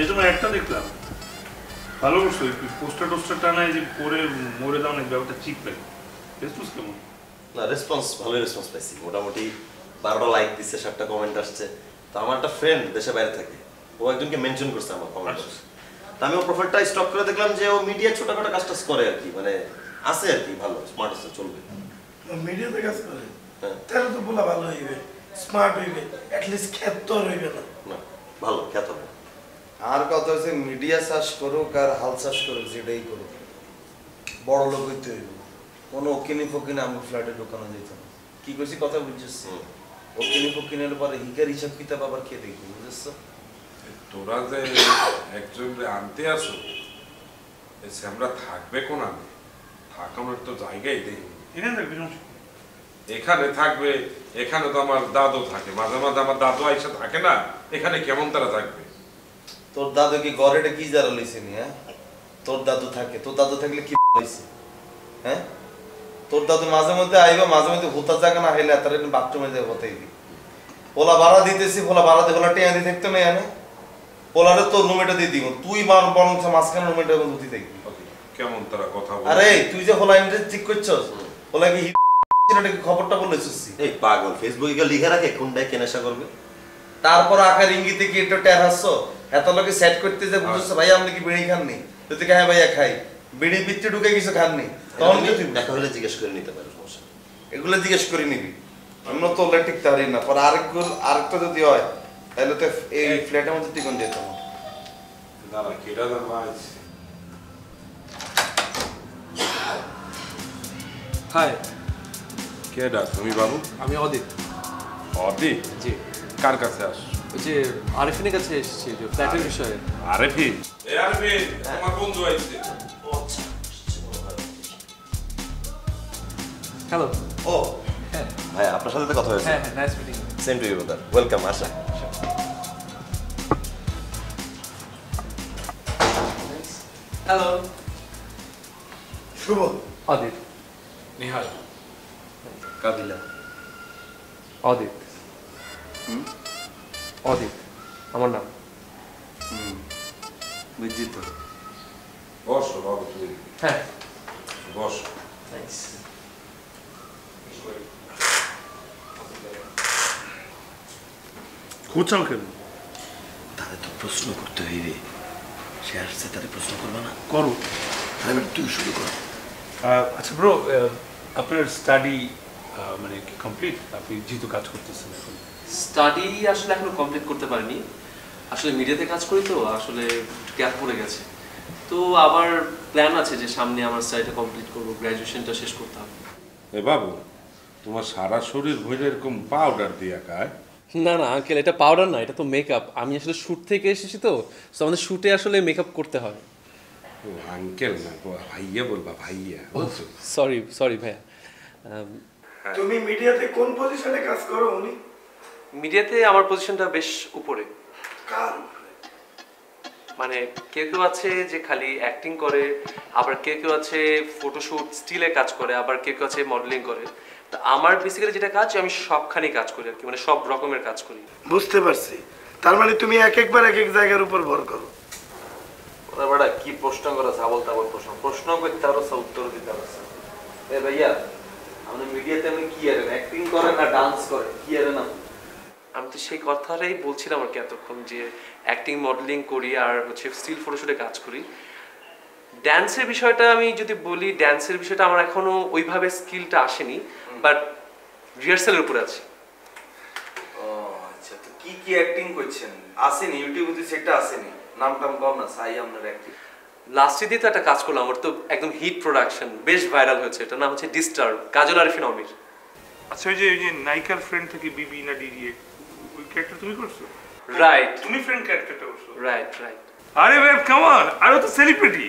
এই জন্য একটা দেখলাম ভালো করছো পোস্টার টোস্টার টানা যে পরে মরে দাও না ব্যাপারটা চিপ লাগে রেসপন্স কেমন না রেসপন্স ভালোই রেসপন্স পাইছি মোটামুটি 12টা লাইক দিচ্ছে 7টা কমেন্ট আসছে তো আমার একটা ফ্রেন্ড দেশে বাইরে থাকে ও একজনকে মেনশন করছে আমার কমেন্ট তা আমি ওর প্রোফাইলটা স্টক করে দেখলাম যে ও মিডিয়া ছোটখাটো কাজ টাজ করে আর কি মানে আছে আর কি ভালো স্মার্ট আছে চলবে মিডিয়াতে কাজ করে তাহলে তো বলা ভালো হইবে স্মার্ট হইবে অ্যাটলিস্ট খ্যাত তো হইবে না না ভালো খ্যাত হবে আর কথা হচ্ছে মিডিয়া চাষ করুক আর হাল চাষ করুক যেটাই করুক বড় লোক হইতে হইব কোনো ওকিনি ফকিনি আমার ফ্ল্যাটে ঢোকানো যেত না কি করছি কথা বুঝছিস ওকিনি ফকিনের পরে হিকার হিসাব কিতাব আবার কে দেখবি বুঝেছ তোরা যে একজনকে আনতে আসো আমরা থাকবে কোন আনে থাকানোর তো জায়গায় দেখি এখানে থাকবে এখানে থাকবে এখানে তো আমার দাদু থাকে মাঝে মাঝে আমার দাদু আইসা থাকে না এখানে কেমন তারা থাকবে তোর দাদু কি ঘরে কি যারা লইছে নি হ্যাঁ তোর দাদু থাকে তোর দাদু থাকলে কি লইছে হ্যাঁ তোর দাদু মাঝে মধ্যে আইবা মাঝে মধ্যে ভূতা জায়গা না হইলে তার বাথরুমে যাবে বতাইবি পোলা ভাড়া দিতেছি পোলা ভাড়া দিয়ে পোলা টেয়া দিয়ে থাকতো না এনে পোলারে তোর রুমেটা দিয়ে দিব তুই মার বরং মাঝখানে রুমেটা ধুতি থাকবি কেমন তারা কথা বলে আরে তুই যে পোলা ইন্টারেস্ট ঠিক করছস পোলা কি খবরটা বলেছিস এই পাগল ফেসবুকে গিয়ে লিখে রাখে কোনটায় কেনাশা করবে তারপর আকার ইঙ্গিতে কি একটু টের হাসছ এত লোকে সেট করতে যে বুঝছো ভাই আপনি কি বিড়ি খাননি তুই হ্যাঁ ভাইয়া খাই বিড়ি পিচ্ছে ঢুকে কিছু খাননি তখন তুই দেখা হলে জিজ্ঞেস করে নিতে পারো সমস্যা এগুলো জিজ্ঞেস করে নিবি আমরা তো ঠিক পারি না পর আরেকটা যদি হয় তাহলে তো এই ফ্ল্যাটের মধ্যে টিকন যেত না দাদা কেডা দা ভাই হাই কেডা তুমি বাবু আমি অদিত অদিত জি কার কাছে আস ওই যে আরিফিনের কাছে এসেছি যে ফ্ল্যাটের বিষয়ে আরেফি এ আরেফি তোমার বন্ধু আইছে হ্যালো ও হ্যাঁ ভাই আপনার সাথে তো কথা হয়েছে হ্যাঁ হ্যাঁ nice meeting same to you brother welcome আসা হ্যালো শুভ অদিত নিহাল কাবিলা অদিত অদিত আমার নাম বুঝছি তো বসো বাবু তুমি হ্যাঁ বসো থ্যাঙ্কস খুঁচাও কেন তাদের তো প্রশ্ন করতে হইবে সে আসছে তাদের প্রশ্ন করবে না করো তাহলে তুই শুরু কর আচ্ছা ব্রো আপনার স্টাডি মানে কি কমপ্লিট আপনি যেহেতু কাজ করতেছেন এখন স্টাডি আসলে এখনো কমপ্লিট করতে পারিনি আসলে মিডিয়াতে কাজ করি তো আসলে গ্যাপ পড়ে গেছে তো আবার প্ল্যান আছে যে সামনে আমার স্টাডিটা কমপ্লিট করব গ্র্যাজুয়েশনটা শেষ করতে হবে এ বাবু তোমার সারা শরীর ভরে এরকম পাউডার দিয়া খায় না না আঙ্কেল এটা পাউডার না এটা তো মেকআপ আমি আসলে শ্যুট থেকে এসেছি তো তো আমাদের শ্যুটে আসলে মেকআপ করতে হয় ও আঙ্কেল না ভাইয়া বলবা ভাইয়া সরি সরি ভাইয়া তুমি মিডিয়াতে কোন পজিশনে কাজ করো উনি মিডিয়াতে আমার পজিশনটা বেশ উপরে কার মানে কেউ কেউ আছে যে খালি অ্যাক্টিং করে আবার কেউ কেউ আছে ফটোশুট স্টিলে কাজ করে আবার কেউ কেউ আছে মডেলিং করে তো আমার বেসিক্যালি যেটা কাজ আমি সবখানে কাজ করি আর কি মানে সব রকমের কাজ করি বুঝতে পারছি তার মানে তুমি একবার এক জায়গার উপর ভর করো ওরা বড় কি প্রশ্ন করে ছাবল তাবল প্রশ্ন করতে আর উত্তর দিতে পারছে এ ভাইয়া আপনি মিডিয়াতে আপনি কি করেন অ্যাক্টিং করেন না ডান্স করেন কি করেন না আমি তো সেই কথাটাই বলছিলাম আর কি এতক্ষণ যে অ্যাক্টিং মডেলিং করি আর হচ্ছে স্টিল ফটোশুটে কাজ করি ড্যান্সের বিষয়টা আমি যদি বলি ড্যান্সের বিষয়টা আমার এখনো ওইভাবে স্কিলটা আসেনি বাট রিহার্সালের উপরে আছে ও আচ্ছা তো কি কি অ্যাক্টিং করছেন আসেনি ইউটিউবে তো সেটা আসেনি নামটাম কম না সাই আপনার অ্যাক্টিং লাস্টে দিয়ে তো একটা কাজ করলাম আমার তো একদম হিট প্রোডাকশন বেশ ভাইরাল হয়েছে এটা নাম হচ্ছে ডিস্টার্ব কাজল আরিফিন অমির আচ্ছা ওই যে নায়িকার ফ্রেন্ড থেকে বিবি না ডিডি ওই ক্যারেক্টার তুমি করছো রাইট তুমি ফ্রেন্ড ক্যারেক্টারটা করছো রাইট রাইট আরে ভাই কাম অন আরে তো সেলিব্রিটি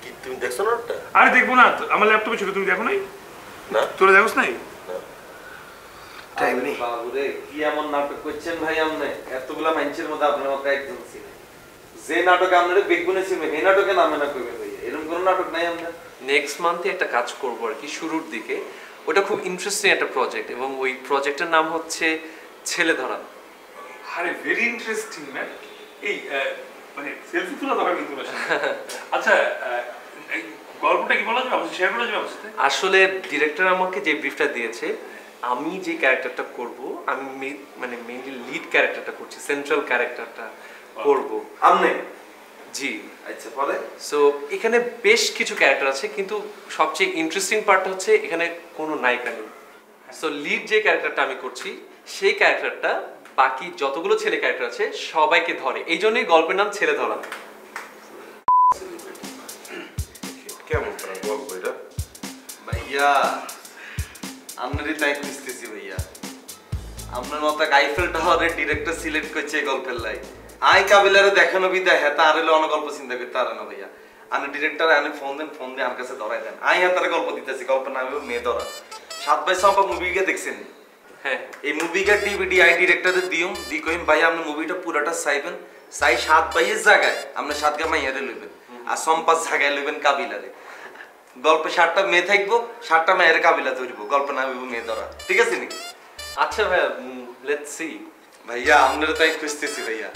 কি তুমি দেখছো না ওটা আরে দেখবো না আমার ল্যাপটপে ছিল তুমি দেখো নাই না তোরা দেখোস নাই টাইম নেই বাবুরে কি এমন নাটক করছেন ভাই আপনি এতগুলা মানুষের মধ্যে আপনার মতো একজন ছিলেন যে নাটকে আপনারা বেগুনে ছিলেন এই নাটকে নামে না কইবেন ভাই এরকম কোন নাটক নাই আপনার নেক্সট মান্থে একটা কাজ করবো আর কি শুরুর দিকে ওটা খুব ইন্টারেস্টিং একটা প্রজেক্ট এবং ওই প্রজেক্টের নাম হচ্ছে ছেলে ধরা আরে ভেরি ইন্টারেস্টিং ম্যান এই মানে সেলফি তোলা দরকার কিন্তু না। আচ্ছা এই গল্পটা কি বলা যাবে, অবশ্যই শেয়ার করা যাবে আমার সাথে? আসলে ডিরেক্টর আমাকে যে ব্রিফটা দিয়েছে, আমি যে ক্যারেক্টারটা করব, আমি মানে মেইনলি লিড ক্যারেক্টারটা করছি, সেন্ট্রাল ক্যারেক্টারটা করব। আমনে জি। আচ্ছা পরে সো এখানে বেশ কিছু ক্যারেক্টার আছে, কিন্তু সবচেয়ে ইন্টারেস্টিং পার্টটা হচ্ছে এখানে কোনো নায়িকা নেই। সো লিড যে ক্যারেক্টারটা আমি করছি, সেই ক্যারেক্টারটা বাকি যতগুলো ছেলে ক্যারেক্টার আছে সবাইকে ধরে, এই জন্যই গল্পের নাম ছেলে ধরা। কেমন তার গল্প এটা? ভাইয়া আপনারই তাই খুঁজতেছি ভাইয়া। আপনার মতো আইফেল টাওয়ারের ডিরেক্টর সিলেক্ট করছে এই গল্পের লাই। আই কাবিলারে দেখানো বিদা হেতা আর হলো অন্য গল্প চিন্তা করতে পারে না ভাইয়া। আমি ডিরেক্টর আনে ফোন দিয়ে আমার কাছে ধরাই দেন। আই হাতারে গল্প দিতেছি, গল্পের নাম হলো মেয়ে ধরা। 7 বাই সম্পা মুভিকে দেখছেন? হ্যাঁ, এই মুভিকে ডিভিডি আই ডিরেক্টরে দিউম দি কইম ভাই আপনি মুভিটা পুরাটা চাইবেন, চাই 7 বাইয়ের জায়গায় আপনি 7 গা মাইয়ারে লইবেন আর সম্পাস জায়গায় লইবেন কাবিলারে। গল্পে 7টা মেয়ে থাকবো, 7টা মেয়ের কাবিলা ধরব, গল্প নাম হইব মেয়ে ধরা। ঠিক আছে নি? আচ্ছা ভাইয়া, লেটস সি। ভাইয়া আপনারা তাই খুঁজতেছি ভাইয়া।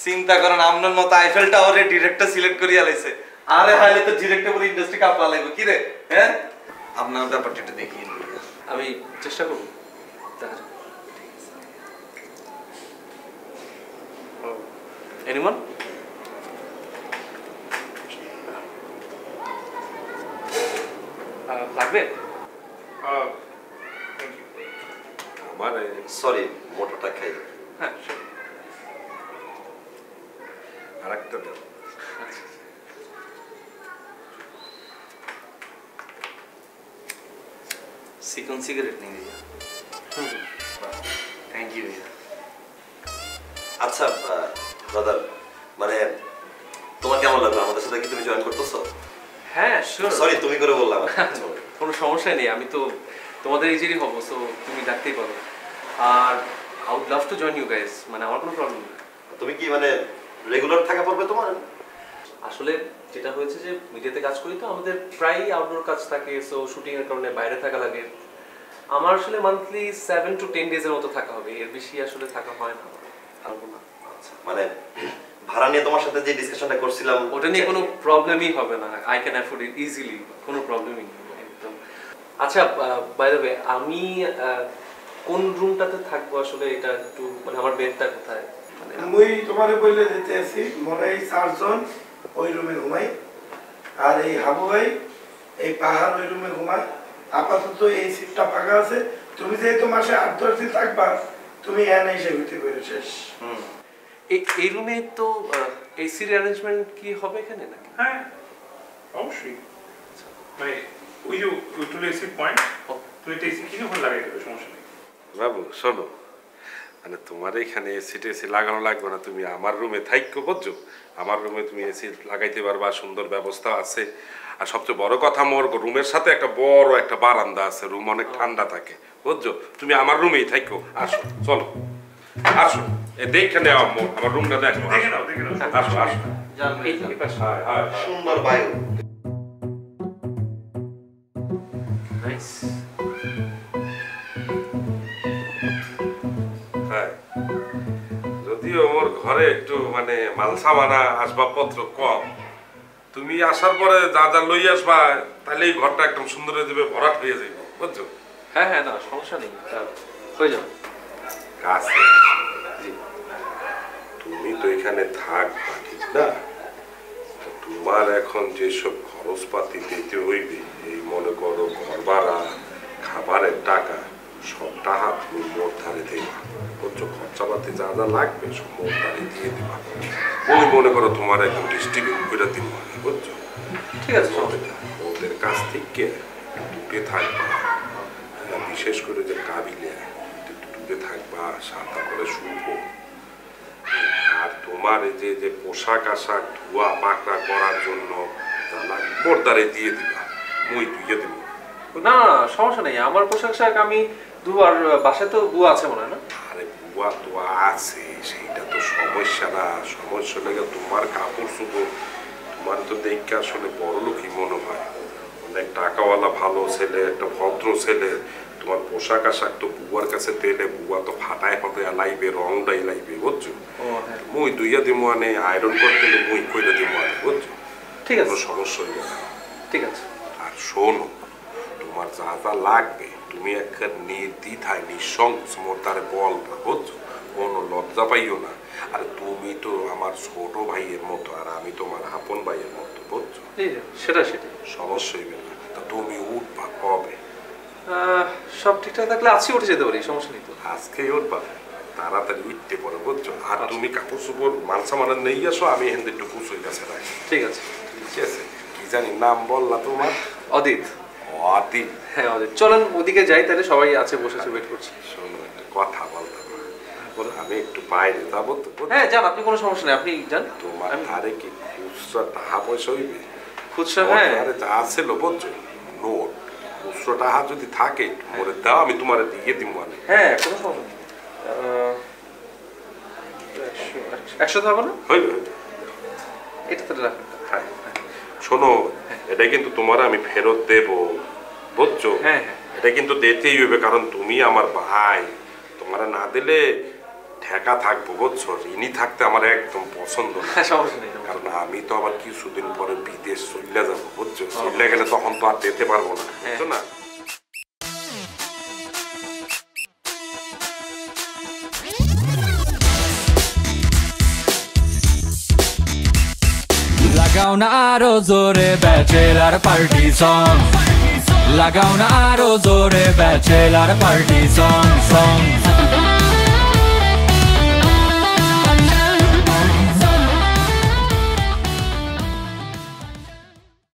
চিন্তা করেন আপনার মতো আইফেল টাওয়ারে ডিরেক্টর সিলেক্ট করিয়া লাইছে, আরে হাইলে তো ডিরেক্টর পুরো ইন্ডাস্ট্রি কাপলা লাগবে কি রে? হ্যাঁ আপনার ব্যাপারটা একটু দেখিয়ে দিন ভাইয়া। আমি চেষ্টা করব। এনিওয়ান? লাগবে? আমার সরি মোটরটা খাই। হ্যাঁ, আরেকটা দাও। সিকন সিগারেট নিয়ে ভাইয়া। থ্যাংক ইউ ভাইয়া। আচ্ছা ব্রাদার, মানে তোমার কেমন লাগলো আমাদের সাথে? কি তুমি জয়েন করতেছো? হ্যাঁ শিওর। সরি তুমি করে বললাম। কোনো সমস্যা নেই, আমি তো তোমাদের এজেরই হবো, সো তুমি ডাকতেই পারো। আর I would love to join you guys, মানে আমার কোনো প্রবলেম নেই। তুমি কি মানে রেগুলার থাকা পড়বে তোমার? আসলে যেটা হয়েছে যে মিডিয়াতে কাজ করি তো আমাদের প্রায়ই আউটডোর কাজ থাকে, সো শুটিং এর কারণে বাইরে থাকা লাগে। আমার আসলে মান্থলি 7 to 10 ডেজের মতো থাকা হবে, এর বেশি আসলে থাকা হয় না। আচ্ছা, মানে ভাড়া নিয়ে তোমার সাথে যে ডিসকাশনটা করছিলাম ওটা নিয়ে কোনো প্রবলেমই হবে না, I can afford it easily, কোনো প্রবলেমই নেই একদম। আচ্ছা বাই দ্য ওয়ে, আমি কোন রুমটাতে থাকবো আসলে, এটা একটু মানে আমার বেডটা কোথায়? মানে মুই তোমারে বলে দিতে আছি, মনে হয় 4 জন ওই রুমে ঘুমাই, আর এই হাবু ভাই এই পাহাড় ওই রুমে ঘুমায়। আপাতত এই সিটটা ফাঁকা আছে, তুমি যেহেতু মাসে 8-10 দিন থাকবা, তুমি এনে এসে ঘুরতে পারো শেষ। এই রুমে তো এসির অ্যারেঞ্জমেন্ট কি হবে এখানে নাকি? হ্যাঁ অবশ্যই, মানে ওই যে টুলে এসি পয়েন্ট, তুমি তো এসি কিনে ওখানে লাগাই দেবে, সমস্যা নেই। বাবু শোনো, মানে তোমার এখানে এসি টেসি লাগানো লাগবে না, তুমি আমার রুমে থাইকো, বুঝছো? আমার রুমে তুমি এসি লাগাইতে পারবা, সুন্দর ব্যবস্থা আছে। আর সবচেয়ে বড় কথা, মোর রুমের সাথে একটা বড় একটা বারান্দা আছে, রুম অনেক ঠান্ডা থাকে, বুঝছো? তুমি আমার রুমেই থাইকো, আসো, চলো আসো, দেখে নেও আমার রুমটা দেখো, দেখে নাও, দেখে নাও। আসো আসো। এই পাশে। সুন্দর বায়ু। নাইস। হ্যাঁ, যদিও ওর ঘরে একটু মানে মালসামানা আসবাবপত্র কম, তুমি আসার পরে যা যা লই আসবা, তাহলে এই ঘরটা একদম সুন্দর হয়ে যাবে, ভরাট হয়ে যাবে, বুঝছো? হ্যাঁ হ্যাঁ, না সমস্যা নেই, হয়ে যাবে। কাজ তুমি তো এখানে থাকবা, ঠিক না? তোমার এখন যেসব খরচপাতি দিতে হইবে, এই মনে করো ঘর ভাড়া, খাবারের টাকা, সব টাকা তুমি মোট ধারে দেবা, বুঝছো? খরচাপাতি যা যা লাগবে সব মোট ধারে দিয়ে দিবা। ওই মনে করো তোমার একদম ডিস্ট্রিবিউট করে দিব, বুঝছো? ঠিক আছে, সমস্যা নেই। ওদের কাছ থেকে দূরে থাকবা, বিশেষ করে যে কাবিলে দূরে থাকবা, সাদা করে শুনবো। আর তোমার এই যে পোশাক আশাক ধোয়া পাকড়া করার জন্য যা লাগবে মোরদারে দিয়ে দিবা, মই ধুইয়ে দিব। না না সমস্যা নেই, আমার পোশাক শাক আমি দুবার, বাসায় তো বুয়া আছে মনে হয় না? আরে বুয়া তো আছে, সেইটা তো সমস্যা না। সমস্যা লেগে তোমার কাপড় চোপড়, তোমার তো দেখে আসলে বড় লোকই মনে হয়, অনেক টাকাওয়ালা ভালো ছেলে, একটা ভদ্র ছেলে। তোমার পোশাক আশাক তো বুয়ার কাছে দিলে বুয়া তো ফাটায় ফাটায় লাইবে, রংটাই লাইবে, বুঝছো? মুই দুইয়া দিমু আনে, আয়রন করতে দিলে মুই কইরা দিমু আনে, বুঝছো? ঠিক আছে, কোনো সমস্যা হইবে না। ঠিক আছে। আর শোনো, তোমার যা যা লাগবে তুমি একটা নির্দ্বিধায় নিঃসংকোচ মোর দ্বারে বলবা, বুঝছো? কোনো লজ্জা পাইও না। আর তুমি তো আমার ছোট ভাইয়ের মতো, আর আমি তোমার আপন ভাইয়ের মতো, বুঝছো? সেটাই সমস্যা হইবে না। তা তুমি উঠবা কবে? সব ঠিকঠাক থাকলে আজকে উঠে যেতে পারি, সমস্যা নেই তো। আজকেই উঠবা? তাড়াতাড়ি উঠতে পারো, বুঝছো? আর তুমি কাপড় চোপড় মানসা মানে নেই আসো, আমি এখান থেকে একটু কুচুই গেছে রাখি। ঠিক আছে। ঠিক আছে, কি জানি নাম বললা তোমার? অদিত। অদিত? হ্যাঁ অদিত। চলেন ওদিকে যাই, তাহলে সবাই আছে বসেছে, ওয়েট করছি। শোনো, একটা কথা বলতাম, আমি একটু বাইরে যাবো তো। হ্যাঁ যান, আপনি কোনো সমস্যা নেই, আপনি যান। তোমার ধারে কি খুচরা টাকা পয়সা হইবে? খুচরা? হ্যাঁ আরে যা ছিল বুঝছো, নোট খুচরা টাকা যদি থাকে মোরে দাও, আমি তোমার দিয়ে দিব। মানে হ্যাঁ কোনো সমস্যা নেই। 100 হবে না? হইবে, এটা তো রাখেন। হ্যাঁ শোনো, এটা কিন্তু তোমার আমি ফেরত দেব, বুঝছো? হ্যাঁ এটা কিন্তু দিতেই হবে, কারণ তুমি আমার ভাই। তোমার না দিলে ঠেকা থাকবো, বুঝছো? ঋণী থাকতে আমার একদম পছন্দ না। সমস্যা নেই, কারণ আমি তো আবার কিছুদিন পরে বিদেশ চলে যাবো, বুঝছো? চলে গেলে তখন তো আর যেতে পারবো না, বুঝছো না? লাগাও না আরো জোরে ব্যাচেলার পার্টি সং, লাগাও না আরো জোরে ব্যাচেলার পার্টি সং।